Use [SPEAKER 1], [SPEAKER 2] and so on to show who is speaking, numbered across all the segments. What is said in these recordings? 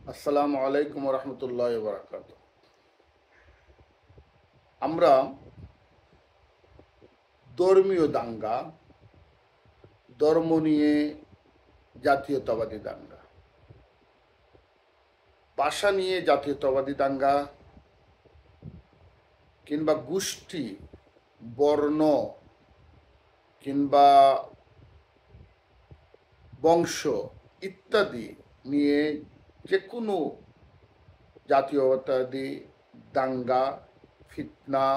[SPEAKER 1] আসসালামু আলাইকুম রহমতুল্লাহ বারাকাত। আমরা ধর্মীয় দাঙ্গা, ধর্ম নিয়ে জাতীয়তাবাদী দাঙ্গা, ভাষা নিয়ে জাতীয়তাবাদী দাঙ্গা, কিংবা গোষ্ঠী, বর্ণ, কিংবা বংশ ইত্যাদি নিয়ে যে কোনো জাতীয়তাবাদী দাঙ্গা, ফিতনা,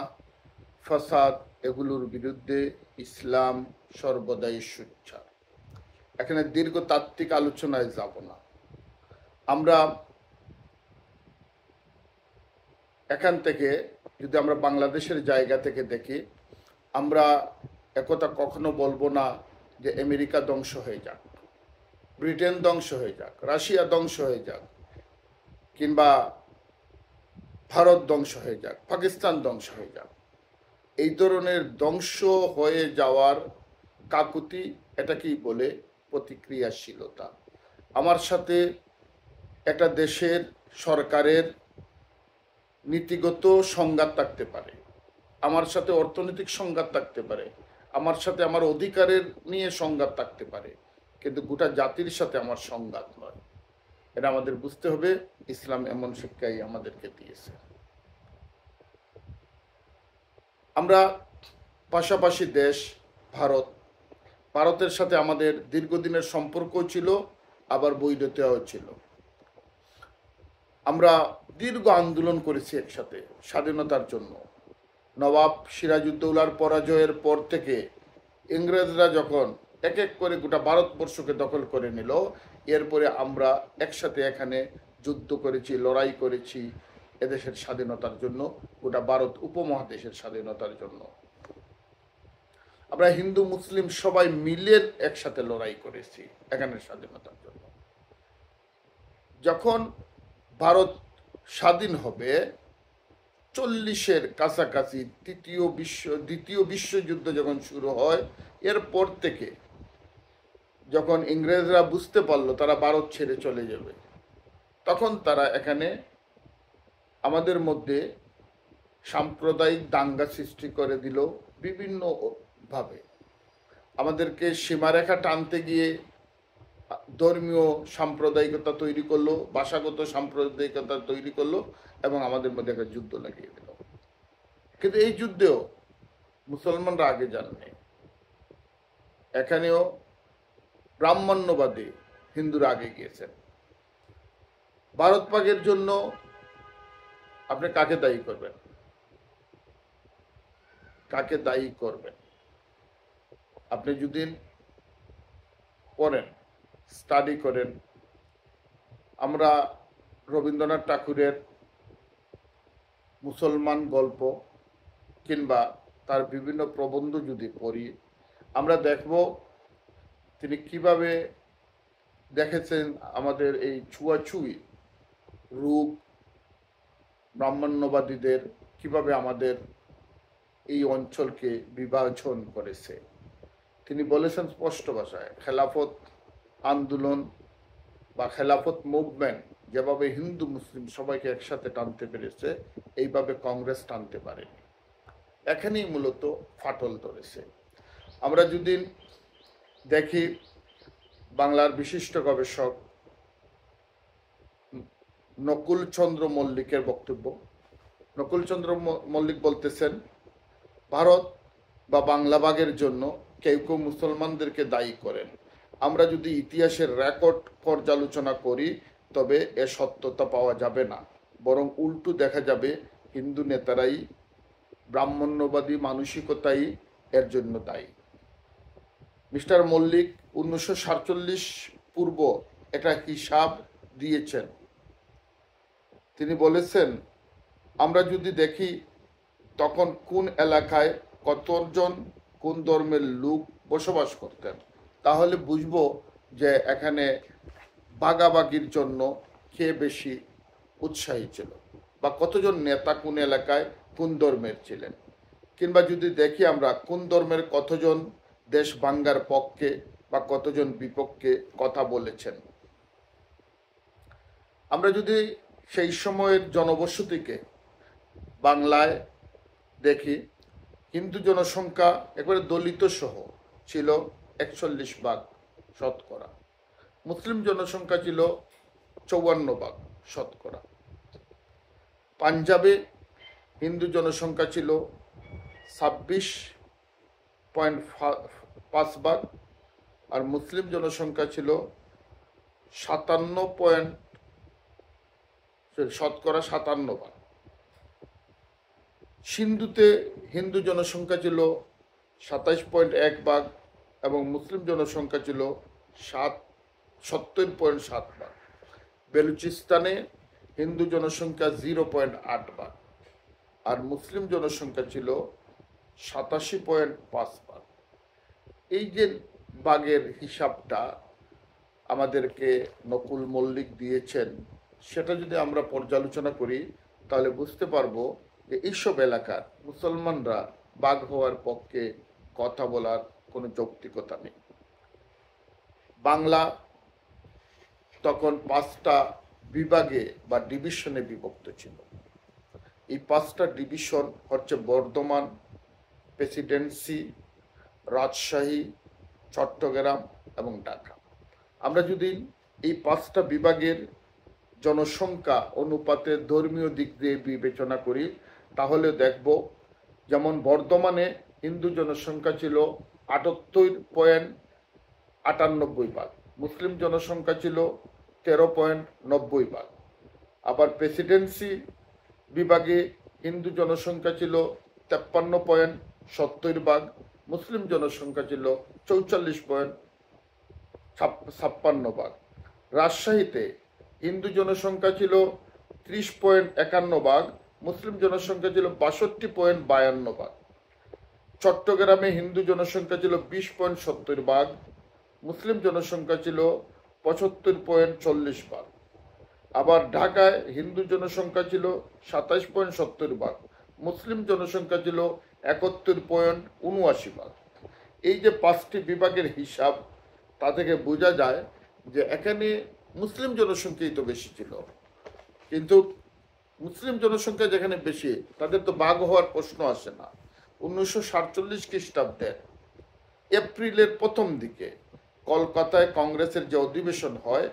[SPEAKER 1] ফাসাদ, এগুলোর বিরুদ্ধে ইসলাম সর্বদাই সোচ্চার। এখানে দীর্ঘ তাত্ত্বিক আলোচনায় যাব না। আমরা এখান থেকে যদি আমরা বাংলাদেশের জায়গা থেকে দেখি, আমরা একথা কখনো বলবো না যে আমেরিকা ধ্বংস হয়ে যাক, ব্রিটেন ধ্বংস হয়ে যাক, রাশিয়া ধ্বংস হয়ে যাক, কিংবা ভারত ধ্বংস হয়ে যাক, পাকিস্তান ধ্বংস হয়ে যাক। এই ধরনের ধ্বংস হয়ে যাওয়ার কাকুতি, এটাকেই বলে প্রতিক্রিয়াশীলতা। আমার সাথে একটা দেশের সরকারের নীতিগত সংঘাত থাকতে পারে, আমার সাথে অর্থনৈতিক সংঘাত থাকতে পারে, আমার সাথে আমার অধিকারের নিয়ে সংঘাত থাকতে পারে, কিন্তু গোটা জাতির সাথে আমার সংঘাত নয়। এটা আমাদের বুঝতে হবে। ইসলাম এমন শিক্ষাই আমাদেরকে দিয়েছে। আমরা পাশাপাশি দেশ ভারতের সাথে আমাদের দীর্ঘদিনের সম্পর্ক ছিল, আবার বৈরতাও ছিল। আমরা দীর্ঘ আন্দোলন করেছি একসাথে স্বাধীনতার জন্য। নবাব সিরাজউদ্দৌলার পরাজয়ের পর থেকে ইংরেজরা যখন এক এক করে গোটা ভারতবর্ষকে দখল করে নিল, এরপরে আমরা একসাথে এখানে যুদ্ধ করেছি, লড়াই করেছি এদেশের স্বাধীনতার জন্য, গোটা ভারত উপমহাদেশের স্বাধীনতার জন্য। আমরা হিন্দু মুসলিম সবাই মিলে একসাথে লড়াই করেছি এখানের স্বাধীনতার জন্য। যখন ভারত স্বাধীন হবে, 40-এর কাছাকাছি দ্বিতীয় বিশ্বযুদ্ধ যখন শুরু হয়, এরপর থেকে যখন ইংরেজরা বুঝতে পারলো তারা ভারত ছেড়ে চলে যাবে, তখন তারা এখানে আমাদের মধ্যে সাম্প্রদায়িক দাঙ্গা সৃষ্টি করে দিল বিভিন্ন ভাবে। আমাদেরকে সীমারেখা টানতে গিয়ে ধর্মীয় সাম্প্রদায়িকতা তৈরি করলো, ভাষাগত সাম্প্রদায়িকতা তৈরি করলো, এবং আমাদের মধ্যে একটা যুদ্ধ লাগিয়ে দিল। কিন্তু এই যুদ্ধেও মুসলমানরা আগে যাননি। এখানেও ব্রাহ্মণ্যবাদী হিন্দুরা আগে গিয়েছেন। ভারত পাকের জন্য আপনি কাকে দায়ী করবেন? কাকে দায়ী করবেন? আপনি যদি পড়েন, স্টাডি করেন, আমরা রবীন্দ্রনাথ ঠাকুরের মুসলমান গল্প কিংবা তার বিভিন্ন প্রবন্ধ যদি পড়ি, আমরা দেখব তিনি কিভাবে দেখেছেন আমাদের এই ছুঁয়াছুঁই রূপ ব্রাহ্মণ্যবাদীদের কিভাবে আমাদের এই অঞ্চলকে বিভাজন করেছে। তিনি বলেছেন স্পষ্ট ভাষায়, খেলাফত আন্দোলন বা খেলাফত মুভমেন্ট যেভাবে হিন্দু মুসলিম সবাইকে একসাথে টানতে পেরেছে, এইভাবে কংগ্রেস টানতে পারেনি। এখানেই মূলত ফাটল ধরেছে। আমরা যদি দেখি বাংলার বিশিষ্ট গবেষক নকুলচন্দ্র মল্লিকের বক্তব্য, নকুলচন্দ্র মল্লিক বলতেছেন, ভারত বা বাংলা ভাগের জন্য কেউ কেউ মুসলমানদেরকে দায়ী করেন। আমরা যদি ইতিহাসের রেকর্ড পর্যালোচনা করি, তবে এ সত্যতা পাওয়া যাবে না, বরং উল্টো দেখা যাবে হিন্দু নেতারাই, ব্রাহ্মণ্যবাদী মানসিকতাই এর জন্য দায়ী। মিস্টার মল্লিক 1947 পূর্ব একটা হিসাব দিয়েছেন। তিনি বলেছেন, আমরা যদি দেখি তখন কোন এলাকায় কতজন কোন ধর্মের লোক বসবাস করতেন, তাহলে বুঝবো যে এখানে ভাগাভাগির জন্য কে বেশি উৎসাহী ছিল, বা কতজন নেতা কোন এলাকায় কোন ধর্মের ছিলেন, কিংবা যদি দেখি আমরা কোন ধর্মের কতজন দেশ ভাঙ্গার পক্ষে বা কতজন বিপক্ষে কথা বলেছেন। আমরা যদি সেই সময়ের জনবসতিকে বাংলায় দেখি, হিন্দু জনসংখ্যা একবারে দলিত সহ ছিল 41% শতকরা, মুসলিম জনসংখ্যা ছিল 54% শতকরা। পাঞ্জাবে হিন্দু জনসংখ্যা ছিল 26.5%, আর মুসলিম জনসংখ্যা ছিল 57%। সিন্ধুতে হিন্দু জনসংখ্যা ছিল 27.1% এবং মুসলিম জনসংখ্যা ছিল 70.7%। বেলুচিস্তানে হিন্দু জনসংখ্যা 0.8% আর মুসলিম জনসংখ্যা ছিল 87.5%। এই যে বাগের হিসাবটা আমাদেরকে নকুল মল্লিক দিয়েছেন, সেটা যদি আমরা পর্যালোচনা করি তাহলে বুঝতে পারবো যে এইসব এলাকার মুসলমানরা বাঘ হওয়ার পক্ষে কথা বলার কোনো যৌক্তিকতা নেই। বাংলা তখন 5টা বিভাগে বা ডিভিশনে বিভক্ত ছিল। এই 5টা ডিভিশন হচ্ছে বর্ধমান, প্রেসিডেন্সি, রাজশাহী, চট্টগ্রাম এবং ঢাকা। আমরা যদি এই 5টা বিভাগের জনসংখ্যা অনুপাতে ধর্মীয় দিক দিয়ে বিবেচনা করি তাহলে দেখব, যেমন বর্ধমানে হিন্দু জনসংখ্যা ছিল 78.98%, মুসলিম জনসংখ্যা ছিল 13.90%। আবার প্রেসিডেন্সি বিভাগে হিন্দু জনসংখ্যা ছিল 53.70%, মুসলিম জনসংখ্যা ছিল 44.56%। রাজশাহীতে হিন্দু জনসংখ্যা ছিল 30.51%, মুসলিম জনসংখ্যা ছিল 62.52%। চট্টগ্রামে হিন্দু জনসংখ্যা ছিল 20.70%, মুসলিম জনসংখ্যা ছিল 75.40%। আবার ঢাকায় হিন্দু জনসংখ্যা ছিল 27.70%, মুসলিম জনসংখ্যা ছিল 71.79%। এই যে 5টি বিভাগের হিসাব, তা থেকে বোঝা যায় যে এখানে মুসলিম জনসংখ্যাই তো বেশি ছিল। কিন্তু মুসলিম জনসংখ্যা যেখানে বেশি, তাদের তো বাঘ হওয়ার প্রশ্ন আসে না। 1947 খ্রিস্টাব্দে এপ্রিলের প্রথম দিকে কলকাতায় কংগ্রেসের যে অধিবেশন হয়,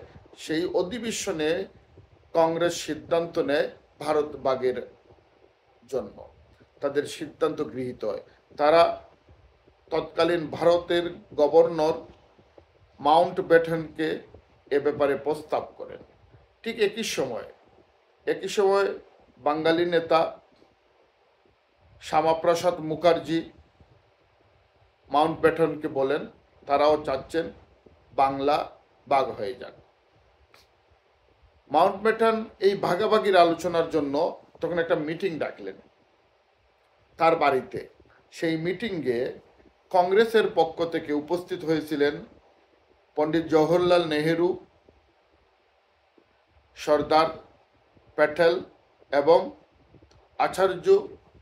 [SPEAKER 1] সেই অধিবেশনে কংগ্রেস সিদ্ধান্ত নেয় ভারত ভাগের জন্য। তাদের সিদ্ধান্ত গৃহীত হয়। তারা তৎকালীন ভারতের গভর্নর মাউন্ট ব্যাটেনকে এ ব্যাপারে প্রস্তাব করেন। ঠিক একই সময় বাঙালি নেতা শ্যামাপ্রসাদ মুখার্জি মাউন্ট ব্যাটেনকে বলেন তারাও চাচ্ছেন বাংলা ভাগ হয়ে যাক। মাউন্ট ব্যাটেন এই ভাগাভাগির আলোচনার জন্য তখন একটা মিটিং ডাকলেন তার বাড়িতে। সেই মিটিংয়ে কংগ্রেসের পক্ষ থেকে উপস্থিত হয়েছিলেন পণ্ডিত জওহরলাল নেহেরু, সর্দার প্যাটেল এবং আচার্য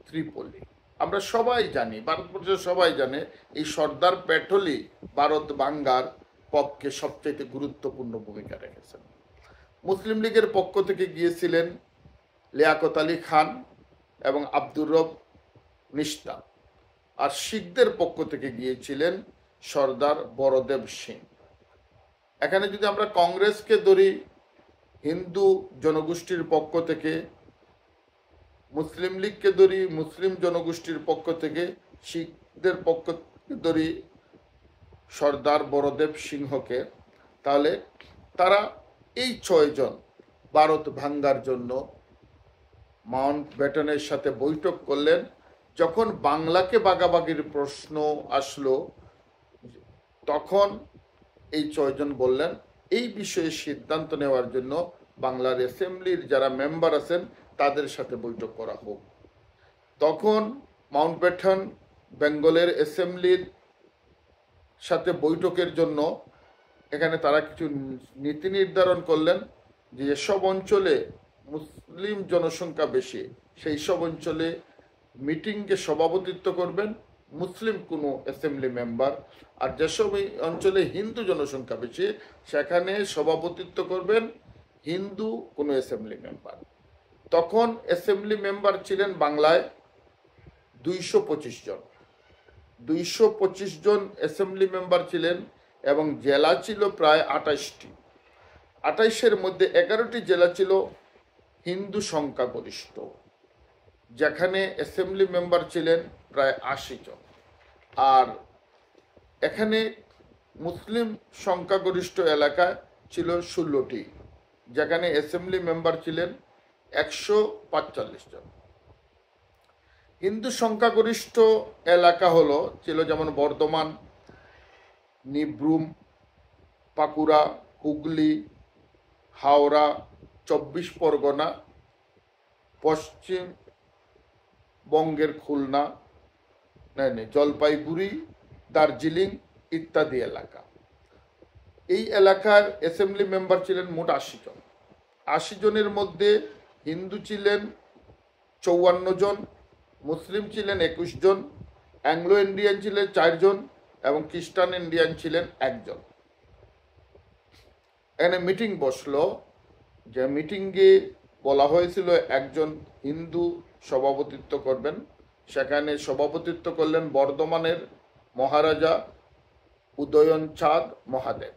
[SPEAKER 1] ত্রিপলি। আমরা সবাই জানি, ভারতবর্ষের সবাই জানে, এই সর্দার প্যাটেলই ভারত ভাঙ্গার পক্ষে সবচেয়ে গুরুত্বপূর্ণ ভূমিকা রেখেছেন। মুসলিম লীগের পক্ষ থেকে গিয়েছিলেন লিয়াকত আলী খান এবং আব্দুর রব নিস্তা, আর শিখদের পক্ষ থেকে গিয়েছিলেন সর্দার বড়দেব সিং। এখানে যদি আমরা কংগ্রেসকে ধরি হিন্দু জনগোষ্ঠীর পক্ষ থেকে, মুসলিম লীগকে ধরি মুসলিম জনগোষ্ঠীর পক্ষ থেকে, শিখদের পক্ষ থেকে ধরি সর্দার বড়দেব সিংহকে, তাহলে তারা এই 6 জন ভারত ভাঙ্গার জন্য মাউন্ট ব্যাটেনের সাথে বৈঠক করলেন। যখন বাংলাকে ভাগাভাগির প্রশ্ন আসলো, তখন এই 6 জন বললেন এই বিষয়ে সিদ্ধান্ত নেওয়ার জন্য বাংলার অ্যাসেম্বলির যারা মেম্বার আছেন তাদের সাথে বৈঠক করা হোক। তখন মাউন্ট ব্যাটেন বেঙ্গলের অ্যাসেম্বলির সাথে বৈঠকের জন্য এখানে তারা কিছু নীতি নির্ধারণ করলেন যে যেসব অঞ্চলে মুসলিম জনসংখ্যা বেশি সেই সব অঞ্চলে মিটিংকে সভাপতিত্ব করবেন মুসলিম কোনো অ্যাসেম্বলি মেম্বার, আর যেসব অঞ্চলে হিন্দু জনসংখ্যা বেশি সেখানে সভাপতিত্ব করবেন হিন্দু কোনো অ্যাসেম্বলি মেম্বার। তখন অ্যাসেম্বলি মেম্বার ছিলেন বাংলায় 225 জন। 225 জন অ্যাসেম্বলি মেম্বার ছিলেন এবং জেলা ছিল প্রায় 28টি। 28-এর মধ্যে 11টি জেলা ছিল হিন্দু সংখ্যাগরিষ্ঠ, যেখানে অ্যাসেম্বলি মেম্বার ছিলেন প্রায় 80 জন। আর এখানে মুসলিম সংখ্যাগরিষ্ঠ এলাকায় ছিল 16টি, যেখানে অ্যাসেম্বলি মেম্বার ছিলেন 145 জন। হিন্দু সংখ্যাগরিষ্ঠ এলাকা ছিল যেমন বর্ধমান, নিব্রুম, বাঁকুড়া, হুগলি, হাওড়া, 24 পরগনা, পশ্চিমবঙ্গের খুলনা, জলপাইগুড়ি, দার্জিলিং ইত্যাদি এলাকা। এই এলাকার অ্যাসেম্বলি মেম্বার ছিলেন মোট 80 জন। 80 জনের মধ্যে হিন্দু ছিলেন 54 জন, মুসলিম ছিলেন 21 জন, অ্যাংলো ইন্ডিয়ান ছিলেন 4 জন এবং খ্রিস্টান ইন্ডিয়ান ছিলেন 1 জন। এখানে মিটিং বসলো, যে মিটিংয়ে বলা হয়েছিল একজন হিন্দু সভাপতিত্ব করবেন। সেখানে সভাপতিত্ব করলেন বর্ধমানের মহারাজা উদয়ন চাঁদ মহাদেব।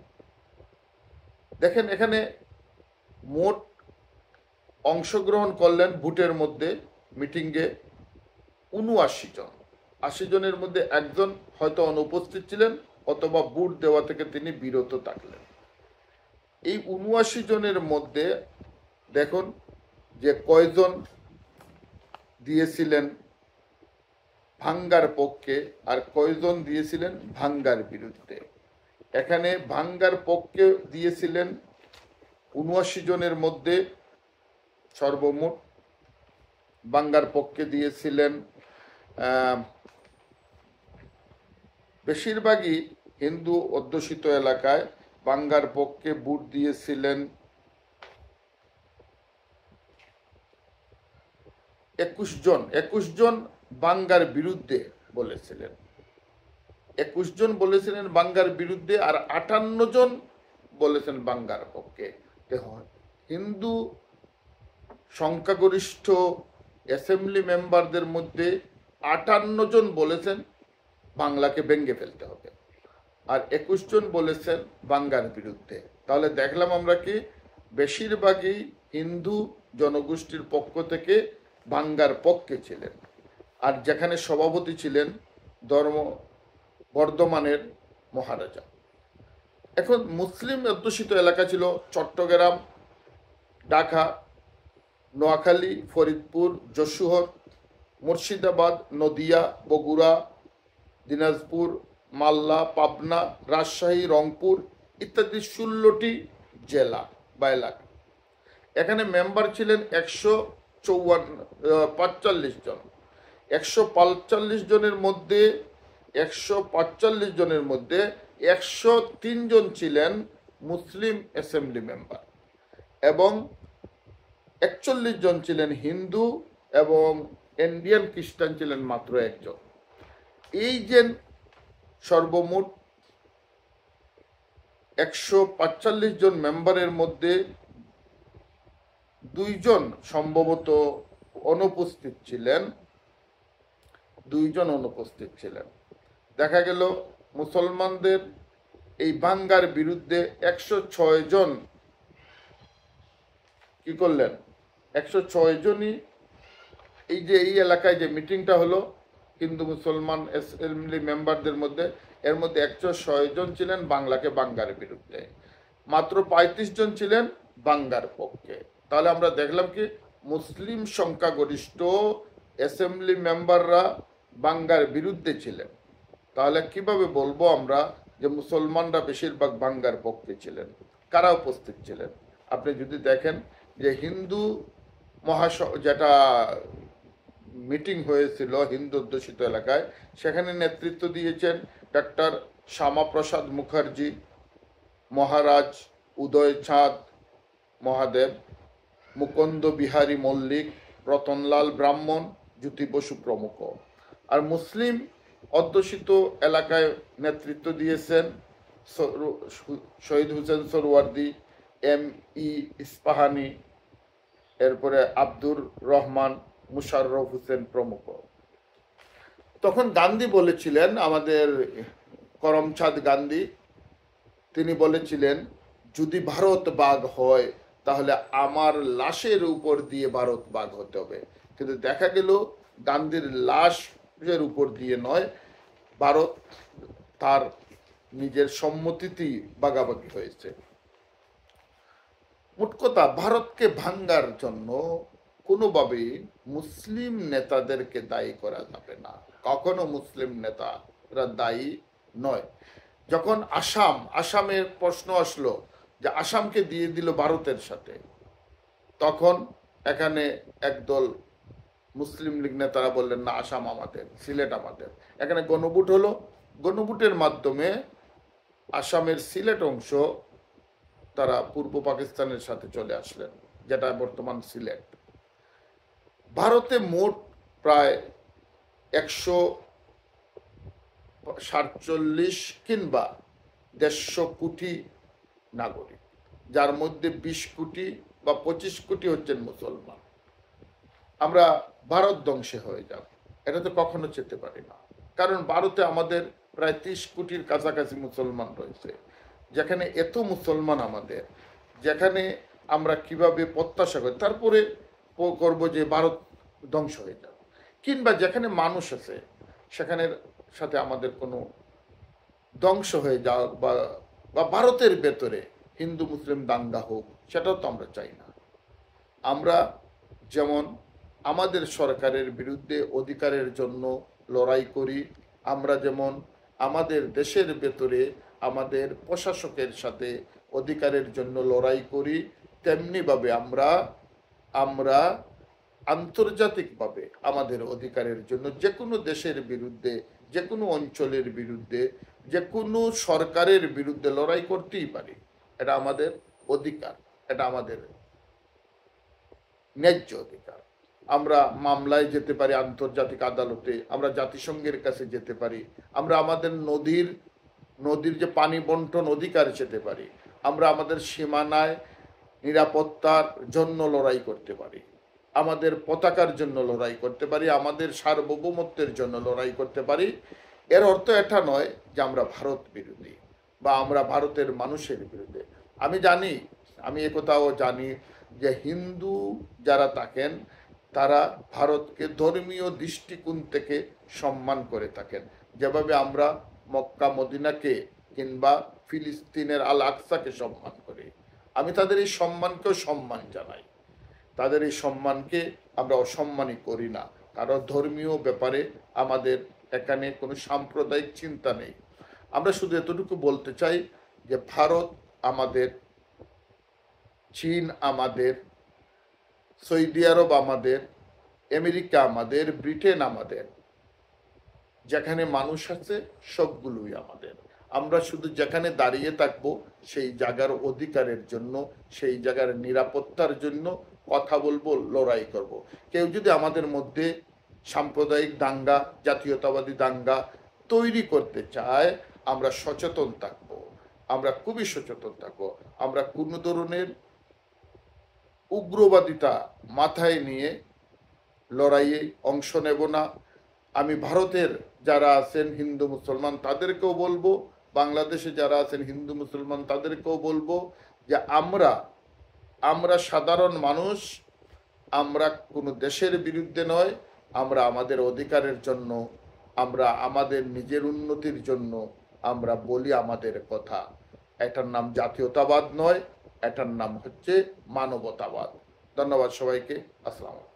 [SPEAKER 1] দেখেন এখানে মোট অংশগ্রহণ করলেন ভোটের মধ্যে মিটিংয়ে 79 জন। 80 জনের মধ্যে একজন হয়তো অনুপস্থিত ছিলেন অথবা ভোট দেওয়া থেকে তিনি বিরত থাকলেন। এই 79 জনের মধ্যে দেখুন যে কয়জন দিয়েছিলেন ভাঙ্গার পক্ষে আর কয়জন দিয়েছিলেন ভাঙ্গার বিরুদ্ধে। এখানে ভাঙ্গার পক্ষে দিয়েছিলেন 79 জনের মধ্যে সর্বমোট, ভাঙ্গার পক্ষে দিয়েছিলেন বেশিরভাগই হিন্দু অধ্যুষিত এলাকায়। ভাঙ্গার পক্ষে ভোট দিয়েছিলেন 21 জন। 21 জন ভাঙ্গার বিরুদ্ধে বলেছিলেন। 21 জন বলেছিলেন ভাঙ্গার বিরুদ্ধে আর 58 জন বলেছেন ভাঙ্গার পক্ষে। হিন্দু সংখ্যাগরিষ্ঠ অ্যাসেম্বলি মেম্বারদের মধ্যে 58 জন বলেছেন বাংলাকে ভেঙে ফেলতে হবে আর 21 জন বলেছেন বাঙ্গার বিরুদ্ধে। তাহলে দেখলাম আমরা কি বেশিরভাগই হিন্দু জনগোষ্ঠীর পক্ষ থেকে বাঙ্গার পক্ষে ছিলেন। আর যেখানে সভাপতি ছিলেন বর্ধমানের মহারাজা। এখন মুসলিম অধ্যুষিত এলাকা ছিল চট্টগ্রাম, ঢাকা, নোয়াখালী, ফরিদপুর, যশোর, মুর্শিদাবাদ, নদিয়া, বগুড়া, দিনাজপুর, মালদা, পাবনা, রাজশাহী, রংপুর ইত্যাদি 16টি জেলা বা এলাকা। এখানে মেম্বার ছিলেন 145 জন। 145 জনের মধ্যে 103 জন ছিলেন মুসলিম অ্যাসেম্বলি মেম্বার এবং 41 জন ছিলেন হিন্দু এবং ইন্ডিয়ান খ্রিস্টান ছিলেন মাত্র 1 জন। এই যে সর্বমোট 145 জন মেম্বারের মধ্যে 2 জন সম্ভবত অনুপস্থিত ছিলেন। 2 জন অনুপস্থিত ছিলেন। দেখা গেল মুসলমানদের এই ভাঙ্গার বিরুদ্ধে 106 জন কি করলেন? 106 জনই এই এলাকায় যে মিটিংটা হলো হিন্দু মুসলমান অ্যাসেম্বলি মেম্বারদের মধ্যে, এর মধ্যে 106 জন ছিলেন বাংলাকে বাঙ্গার বিরুদ্ধে, মাত্র 35 জন ছিলেন বাঙ্গার পক্ষে। তাহলে আমরা দেখলাম কি মুসলিম সংখ্যাগরিষ্ঠ অ্যাসেম্বলি মেম্বাররা বাঙ্গার বিরুদ্ধে ছিলেন। তাহলে কিভাবে বলবো আমরা যে মুসলমানরা বেশিরভাগ বাঙ্গার পক্ষে ছিলেন? কারা উপস্থিত ছিলেন? আপনি যদি দেখেন যে হিন্দু যেটা মিটিং হয়েছিল হিন্দু অধ্যুষিত এলাকায়, সেখানে নেতৃত্ব দিয়েছেন ডক্টর শ্যামাপ্রসাদ মুখার্জি, মহারাজ উদয় চাঁদ মহাদেব, মুকুন্দ বিহারী মল্লিক, রতনলাল ব্রাহ্মণ, জ্যোতি বসু প্রমুখ। আর মুসলিম অধ্যুষিত এলাকায় নেতৃত্ব দিয়েছেন শহীদ হোসেন সোহরাওয়ার্দী, M.E. ইস্পাহানি, এরপরে আব্দুর রহমান, মুশাররফ হোসেন প্রমুখ। তখন গান্ধী বলেছিলেন, আমাদের করমচাঁদ গান্ধী, তিনি বলেছিলেন যদি ভারত ভাগ হয় তাহলে আমার লাশের উপর দিয়ে ভারত ভাগ হতে হবে। কিন্তু দেখা গেল গান্ধীর লাশের উপর দিয়ে নয়, ভারত তার নিজের সম্মতিতেই ভাগাভাগি হয়েছে। মোট কথা, ভারতকে ভাঙ্গার জন্য কোনোভাবেই মুসলিম নেতাদেরকে দায়ী করা যাবে না, কখনো মুসলিম নেতারা দায়ী নয়। যখন আসামের প্রশ্ন আসলো যে আসামকে দিয়ে দিল ভারতের সাথে, তখন এখানে একদল মুসলিম লীগ নেতারা বললেন না, আসাম আমাদের, সিলেট আমাদের। এখানে গণভোট হলো, গণভোটের মাধ্যমে আসামের সিলেট অংশ তারা পূর্ব পাকিস্তানের সাথে চলে আসলেন, যেটা বর্তমান সিলেট। ভারতে মোট প্রায় 147 কিংবা 150 কোটি নাগরিক, যার মধ্যে 20 কোটি বা 25 কোটি হচ্ছেন মুসলমান। আমরা ভারত ধ্বংসে হয়ে যাব, এটা তো কখনো যেতে পারি না। কারণ ভারতে আমাদের প্রায় 30 কোটির কাছাকাছি মুসলমান রয়েছে। যেখানে এত মুসলমান আমাদের, যেখানে আমরা কিভাবে প্রত্যাশা করি তারপরে করবো যে ভারত ধ্বংস হয়ে যাবে, কিংবা যেখানে মানুষ আছে সেখানের সাথে আমাদের কোনো ধ্বংস হয়ে যাওয়া বা ভারতের ভেতরে হিন্দু মুসলিম দাঙ্গা হোক, সেটাও তো আমরা চাই না। আমরা যেমন আমাদের সরকারের বিরুদ্ধে অধিকারের জন্য লড়াই করি, আমরা যেমন আমাদের দেশের ভেতরে আমাদের প্রশাসকের সাথে অধিকারের জন্য লড়াই করি, তেমনিভাবে আমরা আন্তর্জাতিকভাবে আমাদের অধিকারের জন্য যে কোনো দেশের বিরুদ্ধে, যে কোনো অঞ্চলের বিরুদ্ধে, যে কোনো সরকারের বিরুদ্ধে লড়াই করতেই পারি। এটা আমাদের অধিকার, এটা আমাদের ন্যায্য অধিকার। আমরা মামলায় যেতে পারি আন্তর্জাতিক আদালতে, আমরা জাতিসংঘের কাছে যেতে পারি, আমরা আমাদের নদীর যে পানি বন্টন অধিকার যেতে পারি, আমরা আমাদের সীমানায় নিরাপত্তার জন্য লড়াই করতে পারি, আমাদের পতাকার জন্য লড়াই করতে পারি, আমাদের সার্বভৌমত্বের জন্য লড়াই করতে পারি। এর অর্থ এটা নয় যে আমরা ভারত বিরোধী বা আমরা ভারতের মানুষের বিরুদ্ধে। আমি একথাও জানি যে হিন্দু যারা থাকেন তারা ভারতকে ধর্মীয় দৃষ্টিকোণ থেকে সম্মান করে থাকেন, যেভাবে আমরা মক্কা মদিনাকে কিংবা ফিলিস্তিনের আল আকসাকে সম্মান করি। আমি তাদের এই সম্মানকেও সম্মান জানাই, তাদের এই সম্মানকে আমরা অসম্মানই করি না। কারণ ধর্মীয় ব্যাপারে আমাদের এখানে কোনো সাম্প্রদায়িক চিন্তা নেই। আমরা শুধু এতটুকু বলতে চাই যে ভারত আমাদের, চীন আমাদের, সৌদি আরব আমাদের, আমেরিকা আমাদের, ব্রিটেন আমাদের, যেখানে মানুষ আছে সবগুলোই আমাদের। আমরা শুধু যেখানে দাঁড়িয়ে থাকবো সেই জায়গার অধিকারের জন্য, সেই জায়গার নিরাপত্তার জন্য কথা বলবো, লড়াই করব। কেউ যদি আমাদের মধ্যে সাম্প্রদায়িক দাঙ্গা, জাতীয়তাবাদী দাঙ্গা তৈরি করতে চায়, আমরা সচেতন থাকবো, আমরা খুবই সচেতন থাকবো। আমরা কোনো ধরনের উগ্রবাদিতা মাথায় নিয়ে লড়াইয়ে অংশ নেব না। আমি ভারতের যারা আছেন হিন্দু মুসলমান তাদেরকেও বলবো, বাংলাদেশে যারা আছেন হিন্দু মুসলমান তাদেরকেও বলবো যে আমরা সাধারণ মানুষ, আমরা কোনো দেশের বিরুদ্ধে নয়, আমরা আমাদের অধিকারের জন্য, আমরা আমাদের নিজের উন্নতির জন্য আমরা বলি আমাদের কথা। এটার নাম জাতীয়তাবাদ নয়, এটার নাম হচ্ছে মানবতাবাদ। ধন্যবাদ সবাইকে। আসসালামু আলাইকুম।